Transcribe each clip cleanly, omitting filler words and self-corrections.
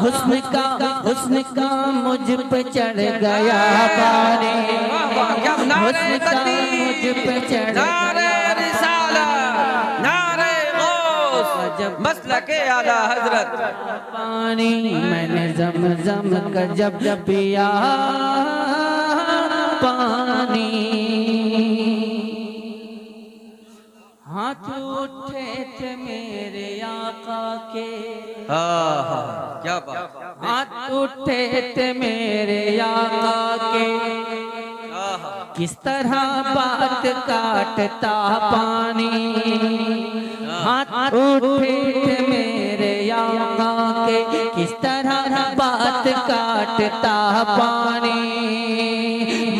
हुस्न का मुझ पे चढ़ गया पानी, हुस्न का मुझ पे चढ़ नारे रिसालत, नारे गौस, मसलके आला हजरत। पानी मैंने ज़म-ज़म का जब पिया पानी, हाथ उठे थे मेरे आका के, क्या बात, हाथ उठे थे मेरे आका के, किस तरह बात काटता पानी, हाथ उठे थे मेरे आका के, किस तरह बात काटता पानी,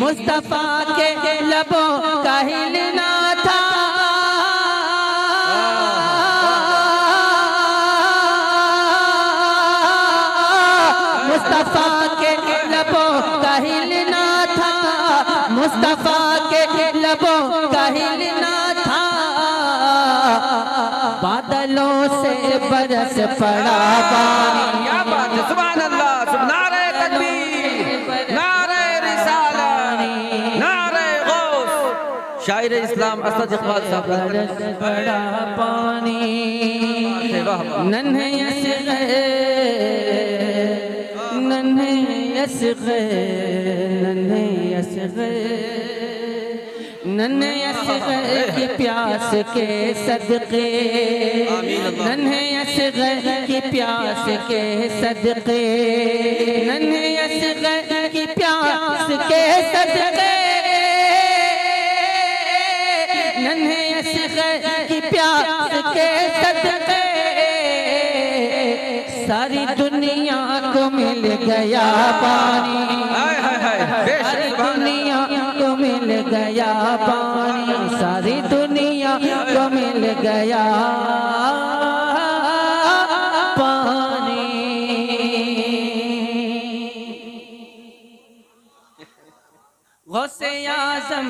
मुस्तफा के लबों का हिलना था, मुस्तफा के लबों का हिलना था, मुस्तफा के लबों का हिलना था, बादलों से बरस पड़ा पानी। क्या बात है, सुभान अल्लाह, नारे तकबीर, नारे रिसालत, नारे गौस। शायर इस्लाम असद इकबाल साहब, बरस पड़ा पानी, नन्हे असग़र, नन्हे असग़र, नन्हे असग़र, नन्हे असग़र की प्यास के सदक़े, नन्हे असग़र की प्यास के सदक़े, नन्हे असग़र की प्यास के सदक़े, नन्हे असग़र की प्यास के सदक़े, सारी दुनिया को मिल गया पानी, सारी दुनिया को मिल गया पानी, सारी दुनिया को मिल गया पानी। गौसे आज़म,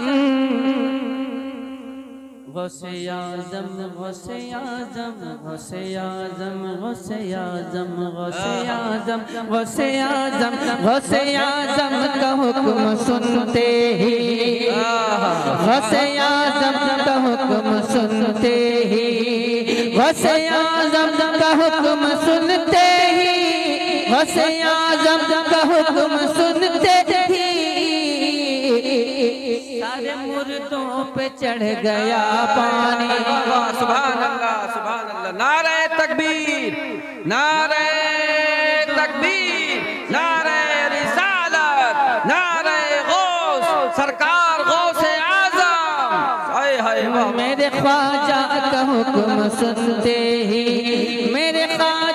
गौसे आज़म, गौसे आज़म, गौसे आज़म, गौसे आज़म, गौसे आज़म, गौसे आज़म, गौसे आज़म का हुक्म सुनते ही, गौसे आज़म का हुक्म सुनते ही, गौसे आज़म का हुक्म सुनते ही, गौसे आज़म का हुक्म सुनते ही, सारे मुर्दों पे चढ़ गया पानी। सुभान अल्लाह, सुभान अल्लाह, नारे तकबीर, नारे तकबीर, नारे रिसालत, नारे गौस, सरकार गौसे आज़म। हाय हाय, मेरे ख्वाजा का हुक्म सुनते ही, मेरे ख्वाजा